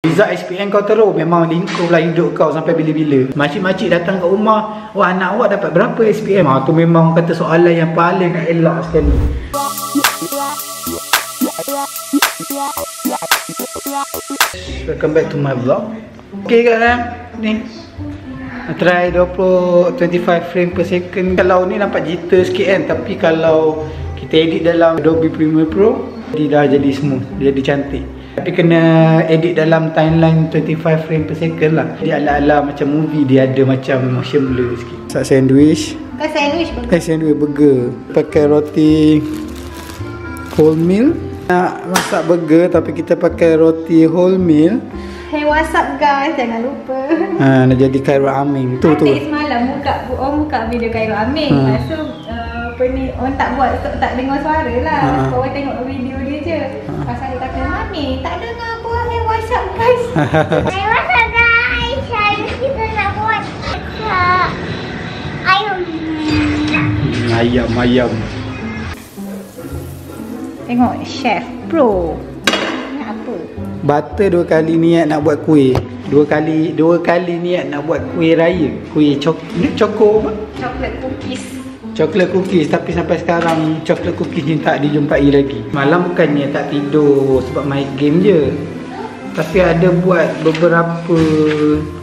Result SPM kau teruk, memang lingkup lah hidup kau sampai bila-bila. Makcik-makcik datang ke rumah, wah anak awak dapat berapa SPM? Tu memang kata soalan yang paling elak sekali. Welcome back to my vlog. Okay kan, ni try 25 frame per second. Kalau ni nampak jitter sikit kan, tapi kalau kita edit dalam Adobe Premiere Pro, dia dah jadi smooth, dia jadi cantik. Tapi kena edit dalam timeline 25 frame per second lah. Dia ala-ala macam movie, dia ada macam motion blur sikit. Masak sandwich. Sandwich burger. Pakai roti wholemeal. Nak masak burger tapi kita pakai roti wholemeal. Hey, what's up guys? Jangan lupa. Nak jadi Khairul Amin. Tu. Semalam buka video Khairul Amin. Lepas tu apa ni, orang tak dengar suara lah. Orang tengok video dia je. Pasal dia kata, Mami tak dengar apa. Hey, what's up guys? Hey, what's up guys? Hari ni kita nak buat ayam. Ayam. Tengok Chef Pro. Ni apa? Butter 2 kali niat nak buat kuih. 2 kali niat nak buat kuih raya. Kuih choco apa? Chocolate cookies. Tapi sampai sekarang chocolate cookies ni tak dijumpai lagi. Malam bukannya tak tidur sebab main game je, tapi ada buat beberapa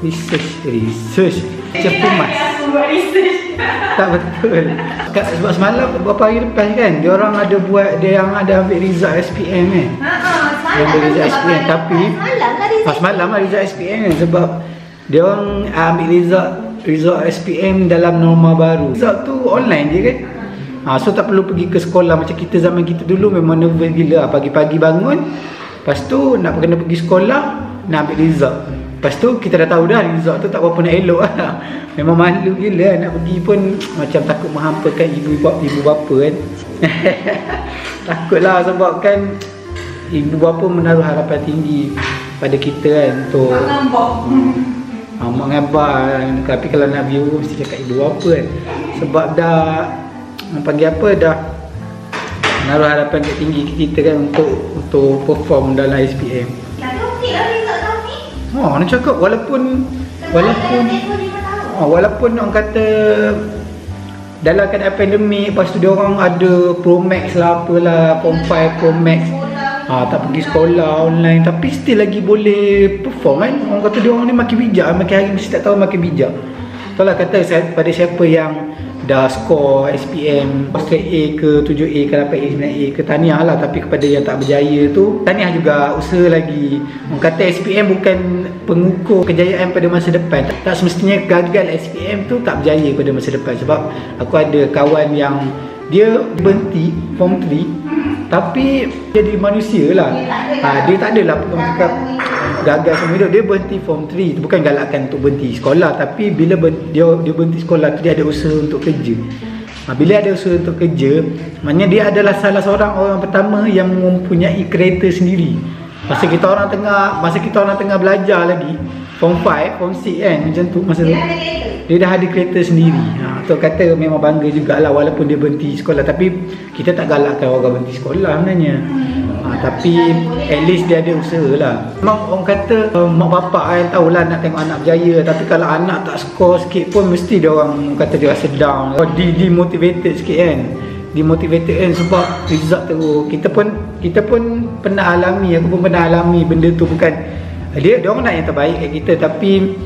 research cepumas. Tak betul. Sebab semalam beberapa hari lepas kan, dia orang ada buat, dia yang ada ambil result SPM kan. Yang ambil result SPM, tapi semalam lah result SPM kan, sebab dia orang ambil result SPM dalam norma baru. Result tu online je kan. So tak perlu pergi ke sekolah macam kita zaman kita dulu. Memang nervous gila. Pagi-pagi bangun, lepas tu nak kena pergi sekolah, nak ambil result. Lepas tu kita dah tahu dah result tu tak berapa nak elok lah. Memang malu gila, nak pergi pun macam takut menghampakan ibu bapa kan. Takut lah sebab kan ibu bapa menaruh harapan tinggi pada kita kan untuk mak ngabar. Tapi kalau nak view mesti cakap ibu bapa kan. Sebab dah panggil apa, dah menaruh harapan tinggi kita kan untuk perform dalam SPM. Nak cakap walaupun orang kata dalam keadaan pandemik, lepas tu dia orang ada Pro Max lah apalah, Form 5 Pro Max, tak pergi sekolah online, tapi still lagi boleh perform kan. Orang kata dia orang ni makin bijak, makin hari mesti tak tahu makin bijak. Itulah kata pada siapa yang dah skor SPM straight A ke 7A ke 8A 9A ke, tahniah lah. Tapi kepada yang tak berjaya tu, tahniah juga, usaha lagi. Orang kata SPM bukan pengukur kejayaan pada masa depan. Tak semestinya gagal SPM tu tak berjaya pada masa depan. Sebab aku ada kawan yang dia berhenti Form 3 tapi jadi manusia lah. Dia tak adalah cakap gagal semua hidup. Dia berhenti Form 3 bukan galakkan untuk berhenti sekolah, tapi bila dia berhenti sekolah tu, dia ada usaha untuk kerja. Bila ada usaha untuk kerja, maknanya dia adalah salah seorang orang pertama yang mempunyai kereta sendiri. Masa kita orang tengah belajar lagi Form 5, Form 6 kan, macam tu masa tu dia dah ada kereta sendiri. Tu kata memang bangga jugalah walaupun dia berhenti sekolah. Tapi kita tak galakkan orang berhenti sekolah sebenarnya. Tapi at least dia ada usaha lah. Memang orang kata mak bapak yang tahulah nak tengok anak berjaya. Tapi kalau anak tak skor sikit pun mesti dia orang kata dia rasa down, demotivated sikit kan. Demotivated kan sebab result teruk. Kita pun pernah alami, aku pun pernah alami benda tu. Bukan dia orang nak yang terbaik kat kita, tapi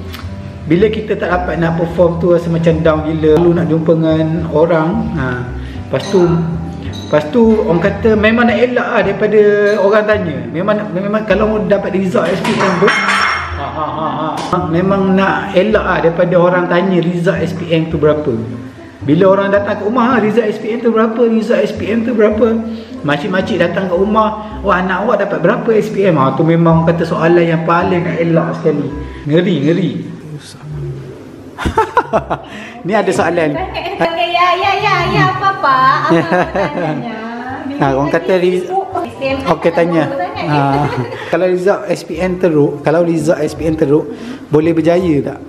bila kita tak dapat nak perform tu rasa macam down gila. Lalu nak jumpa dengan orang, Lepas tu orang kata memang nak elak lah daripada orang tanya. Memang kalau dapat result SPM tu memang nak elak lah daripada orang tanya result SPM tu berapa. Bila orang datang ke rumah, result SPM tu berapa? Result SPM tu berapa? Makcik-makcik datang ke rumah, wah anak awak dapat berapa SPM? Tu memang kata soalan yang paling elak sekali. Ngeri. Ni ada soalan. Ya papa. Apa orang kata okey, tanya. Kalau result SPM teruk, boleh berjaya tak?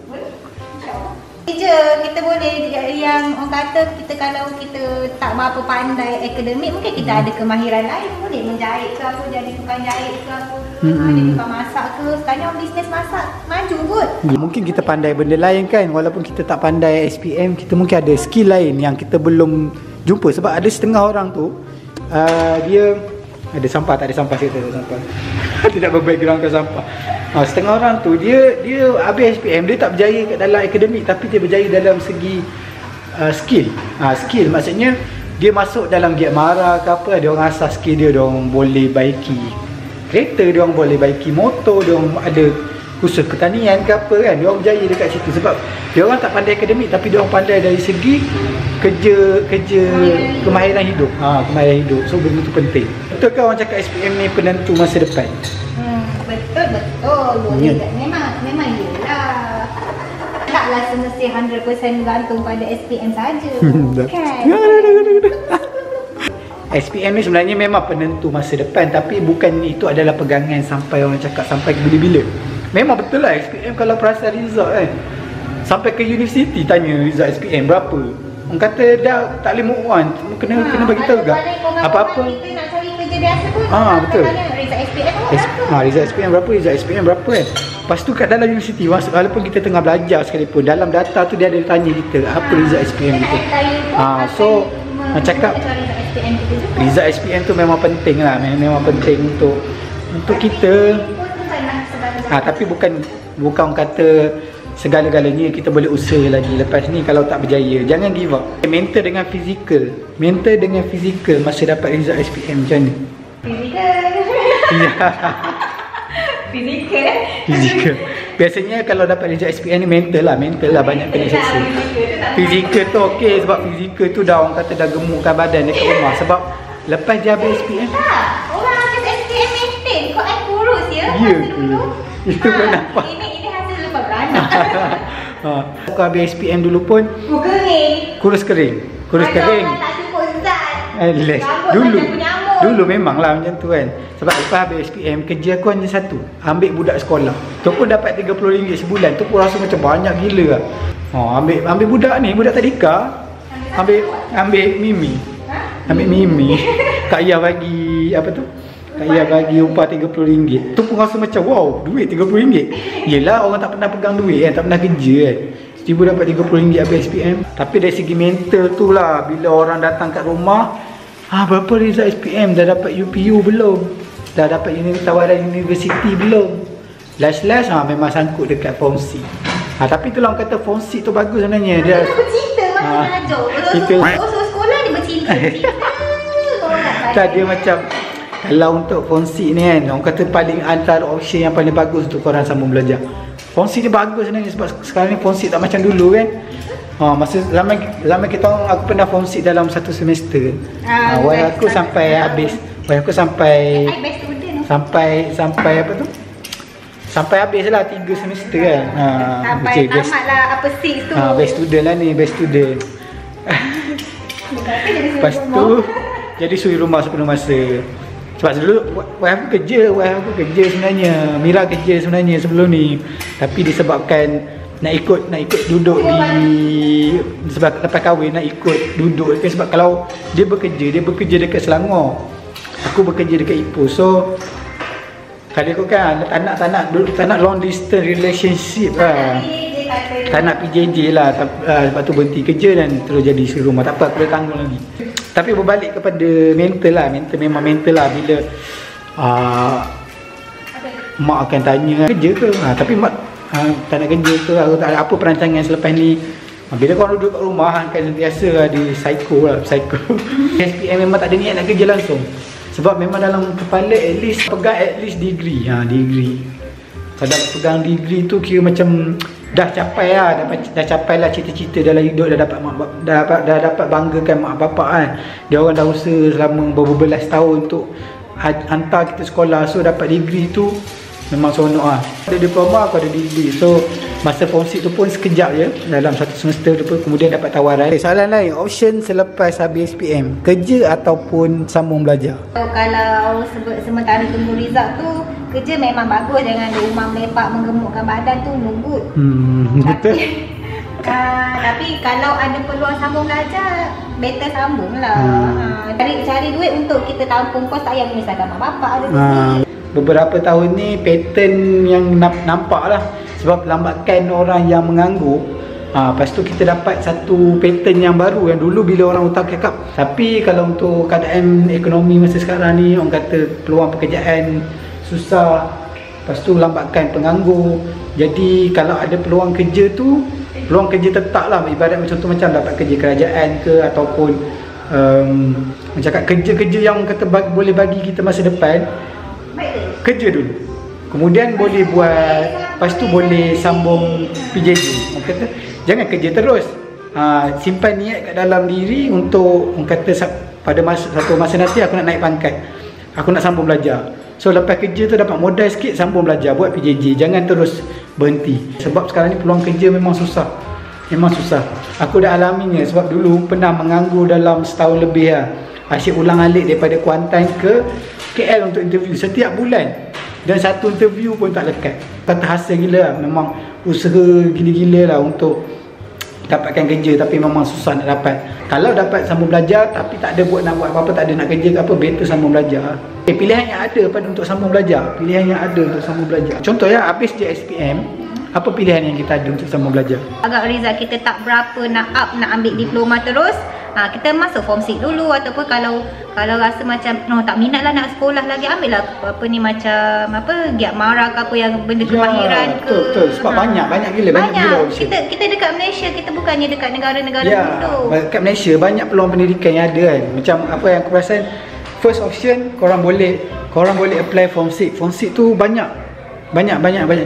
Kita kita boleh yang orang kata kita kalau kita tak berapa pandai akademik, mungkin kita ada kemahiran lain, boleh menjahit ke apa, jadi tukang jahit ke apa, jadi tukang masak ke. Sekarang bisnes masak maju kot. Mungkin kita pandai benda lain kan, walaupun kita tak pandai SPM, kita mungkin ada skill lain yang kita belum jumpa. Sebab ada setengah orang tu dia ada sampah, tak ada sampah, saya tak ada sampah. Tidak berbackground ke sampah. Setengah orang tu dia habis SPM, dia tak berjaya kat dalam akademik, tapi dia berjaya dalam segi skill. Skill maksudnya dia masuk dalam Giat Mara ke apa, dia orang asas skill dia, dia orang boleh baiki kereta, dia orang boleh baiki motor, dia orang ada khusus pertanian ke apa kan, dia orang berjaya dekat situ. Sebab dia orang tak pandai akademik, tapi dia orang pandai dari segi kerja kemahiran hidup. Kemahiran hidup. So benda tu penting. Betul ke orang cakap SPM ni penentu masa depan? Betul. Boleh tak? Memang iyalah. Taklah semesti 100% bergantung pada SPM saja. Kan? SPM ni sebenarnya memang penentu masa depan, tapi bukan itu adalah pegangan sampai orang cakap sampai ke bila-bila. Memang betul lah SPM kalau perasan result kan, sampai ke universiti tanya result SPM berapa. Orang kata dah tak boleh move on, kena bagi tahu juga apa-apa. Kita nak cari kerja biasa pun betul. Result SPM berapa? Result SPM berapa, result SPM berapa kan. Lepas tu kat dalam universiti, walaupun kita tengah belajar sekalipun, dalam data tu dia ada tanya kita apa result SPM kita. So nak cakap result SPM tu memang penting lah, memang penting untuk kita. Tapi bukan orang kata segala-galanya kita boleh usaha lagi. Lepas ni kalau tak berjaya, jangan give up. Mental dengan fizikal masa dapat result SPM macam ni? Fizikal. Biasanya kalau dapat result SPM ni mental lah banyak kena seksa. Fizikal tu okey, sebab fizikal tu dah orang kata dah gemukkan badan dekat rumah. Sebab lepas dia habis SPM, orang habis SPM maintain kau kurus ya. Ya ke? Itu pun nampak. Ini hasil lepas beranak. Aku habis SPM dulu pun kurus kering. Tak cukup zat. Dulu memanglah macam tu kan. Sebab lepas habis SPM, kerja aku hanya satu, ambil budak sekolah. Tu pun dapat RM30 sebulan. Tu pun rasa macam banyak gila lah. Ambil budak ni, budak tadika. Ambil Mimi. Kak Ayah bagi apa tu? Kak Ayah bagi upah RM30. Tu pun rasa macam wow, duit RM30. Yelah, orang tak pernah pegang duit kan, tak pernah kerja kan. Tiba dapat RM30 habis SPM. Tapi dari segi mental tu lah, bila orang datang kat rumah, berapa result SPM? Dah dapat UPU belum? Dah dapat tawaran universiti belum? Last memang sangkut dekat Form C. Tapi itulah orang kata Form C tu bagus sebenarnya. Dia bercinta macam belajar. Sekolah dia bercinta. Tak, dia macam kalau untuk Form C ni kan, orang kata paling antara option yang paling bagus untuk korang sambung belajar. Form C ni bagus sebenarnya sebab sekarang ni Form C tak macam dulu kan. Masa lama kita orang, aku pernah Form C dalam satu semester. Aku sampai habis. Aku sampai apa tu? Sampai habis lah 3 semester kan. Sampai tamat lah apa 6 tu. Best student lah ni, best student. Lepas tu jadi suri rumah sepenuh masa. Sebab dulu wife aku kerja sebenarnya. Mira kerja sebenarnya sebelum ni. Tapi disebabkan nak ikut duduk sebab lepas kahwin nak ikut duduk kan. Sebab kalau dia bekerja dekat Selangor, aku bekerja dekat Ipoh. So kalau aku kan tak nak long distance relationship lah. Tak nak PJJ lah. Sebab tu berhenti kerja dan terus jadi isteri rumah. Tak apa, aku boleh tanggung lagi. Tapi berbalik kepada mental lah. Memang mental lah. Bila mak akan tanya kerja ke, tapi mak tak nak kerja ke, aku tak ada apa perancangan selepas ni. Bila korang duduk kat rumah kan sentiasa ada psycho. SPM memang tak ada niat nak kerja langsung. Sebab memang dalam kepala pegang at least degree. Kalau pegang degree tu kira macam dah capai lah cita-cita dalam hidup. Dah dapat banggakan mak bapak kan. Dia orang dah usaha selama beberapa tahun untuk hantar kita sekolah. So dapat degree tu memang seronok lah. Ada diploma, aku ada degree. So masa Form C tu pun sekejap je, dalam satu semester tu pun kemudian dapat tawaran. Soalan lain, option selepas habis SPM, kerja ataupun sambung belajar? Kalau sementara tunggu result tu, kerja memang bagus. Jangan di rumah melepak menggemukkan badan tu, no good. Betul. Tapi kalau ada peluang sambung belajar, better sambung lah. Cari duit untuk kita tampung kos tak payah menyusahkan mak bapak ada sini. Beberapa tahun ni pattern yang nampak lah. Sebab lambatkan orang yang menganggur. Lepas tu kita dapat satu pattern yang baru yang dulu bila orang hutang cakap. Tapi kalau untuk keadaan ekonomi masa sekarang ni, orang kata peluang pekerjaan susah. Lepas tu lambatkan penganggur. Jadi kalau ada peluang kerja tu, peluang kerja tetap lah. Ibarat contoh macam dapat kerja kerajaan ke, ataupun cakap kerja-kerja yang kata boleh bagi kita masa depan, kerja dulu. Kemudian boleh buat, lepas tu boleh sambung PJJ. Orang kata jangan kerja terus. Simpan niat kat dalam diri untuk, orang kata pada satu masa nanti aku nak naik pangkat, aku nak sambung belajar. So lepas kerja tu dapat modal sikit, sambung belajar, buat PJJ. Jangan terus berhenti. Sebab sekarang ni peluang kerja memang susah. Memang susah. Aku dah alaminya sebab dulu pernah menganggur dalam setahun lebih lah. Asyik ulang-alik daripada Kuantan ke KL untuk interview setiap bulan. Dan satu interview pun tak lekat. Kata hasil gila lah. Memang usaha gila-gila lah untuk dapatkan kerja, tapi memang susah nak dapat. Kalau dapat sambung belajar tapi tak ada nak buat apa-apa, tak ada nak kerja ke apa, better sambung belajar. Pilihan yang ada pada untuk sambung belajar. Pilihan yang ada untuk sambung belajar. Contoh ya, habis je SPM, apa pilihan yang kita ada untuk sambung belajar? Agak result kita tak berapa nak ambil diploma terus, kita masuk form 6 dulu. Ataupun kalau rasa macam tak minat lah nak sekolah lagi, ambil lah macam giat mara ke apa yang benda kemahiran ke. Betul. Sebab banyak gila option. Kita dekat Malaysia, kita bukannya dekat negara-negara dulu. Dekat Malaysia banyak peluang pendidikan yang ada kan. Macam apa yang aku perasan, first option korang boleh apply form 6. Form 6 tu banyak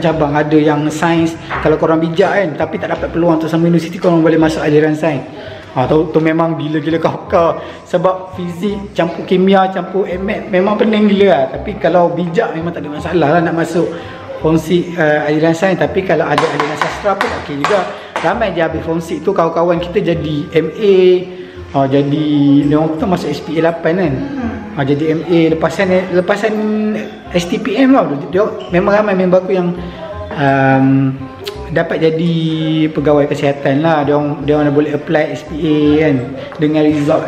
cabang. Ada yang sains, kalau korang bijak kan, tapi tak dapat peluang untuk sama universiti, korang boleh masuk aliran sains. Tu memang gila-gila kau. Sebab fizik campur kimia campur MAT memang pening gila lah. Tapi kalau bijak memang tak ada masalah lah nak masuk form 6 aliran sains. Tapi kalau ada aliran sastra pun okey juga. Ramai je habis form 6 tu kawan-kawan kita jadi MA, jadi dia orang tu masuk SPA 8 kan. Jadi MA lepasan STPM lah. Dia memang ramai member aku yang dapat jadi pegawai kesihatan lah. Dia orang boleh apply SPA kan dengan result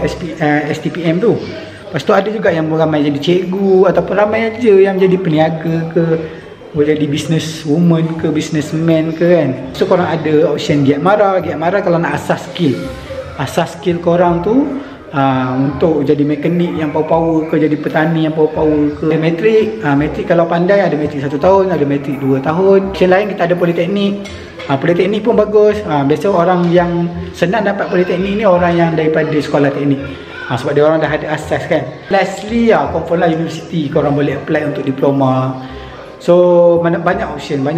STPM tu. Lepas tu ada juga yang ramai jadi cikgu, ataupun ramai aja yang jadi peniaga ke, boleh jadi business woman ke, businessman ke kan. So korang ada option giat mara kalau nak asas skill korang tu. Untuk jadi mekanik yang power ke, jadi petani yang power ke. Matrik kalau pandai ada matrik 1 tahun, ada matrik 2 tahun. Option lain kita ada politeknik. Politeknik pun bagus. Biasa orang yang senang dapat politeknik ni orang yang daripada sekolah teknik. Sebab dia orang dah ada asas kan. Lastly confirm lah universiti korang boleh apply untuk diploma. So banyak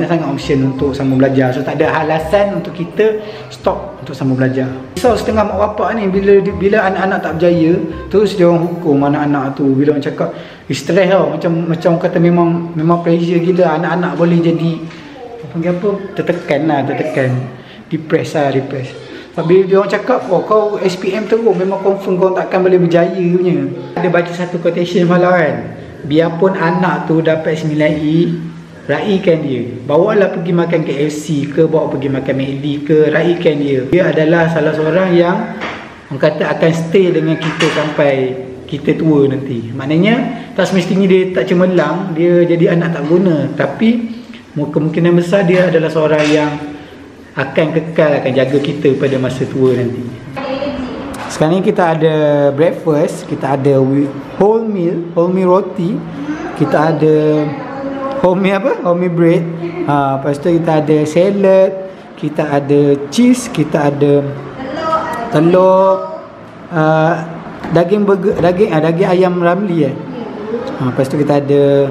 sangat option untuk sambung belajar. So tak ada alasan untuk kita stop untuk sambung belajar. So setengah mak bapak ni bila anak-anak tak berjaya, terus dia orang hukum anak-anak tu. Bila orang cakap stress tau, macam kata memang pressure gila. Anak-anak boleh jadi tertekan, depress. Sebab bila dia orang cakap kau SPM teruk, memang confirm kau takkan boleh berjaya punya. Ada baca satu quotation malah kan, biarpun anak tu dapat 9E, raikan dia. Bawalah pergi makan KFC ke, bawa pergi makan McD ke, raikan dia. Dia adalah salah seorang yang orang kata akan stay dengan kita sampai kita tua nanti. Maknanya tak semestinya dia tak cemerlang, dia jadi anak tak guna. Tapi kemungkinan besar dia adalah seorang yang akan kekal, akan jaga kita pada masa tua nanti. Sekarang ni kita ada breakfast, kita ada whole meal roti, kita ada whole meal bread. Lepas tu kita ada salad, kita ada cheese, kita ada telur, daging ayam ramli . Lepas tu kita ada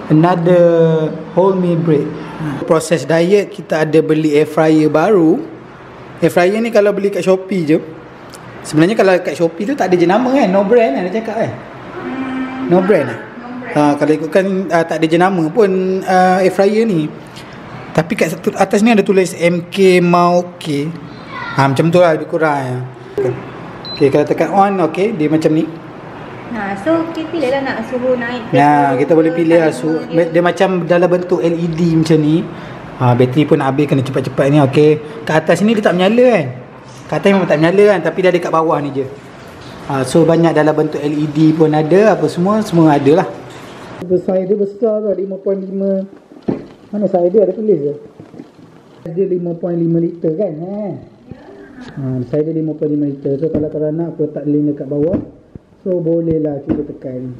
another whole meal bread. Proses diet kita ada beli air fryer baru. Air fryer ni kalau beli kat Shopee je, sebenarnya kalau kat Shopee tu tak ada jenama kan, no brand kan dia cakap kan. No brand lah. Kalau ikutkan tak ada jenama pun air fryer ni. Tapi kat atas ni ada tulis MK mau OK. Macam tu lah lebih kurang. Okay, kalau tekan on, okay, dia macam ni. So kita pilih lah nak suruh naik. Kita boleh pilih lah suhu. Dia macam dalam bentuk LED macam ni. Bateri pun nak habis, kena cepat-cepat ni. Okey. Kat atas ni dia tak menyala kan. Kat atas memang tak menyala kan, tapi dia ada kat bawah ni je. So banyak dalam bentuk LED pun ada, apa semua ada lah. Saiz dia besar tau, 5.5. Mana saiz dia ada tulis ke? Dia 5.5 liter kan. Saiz dia 5.5 liter. So kalau korang nak, aku letak link dekat bawah. So boleh lah cuba tekan.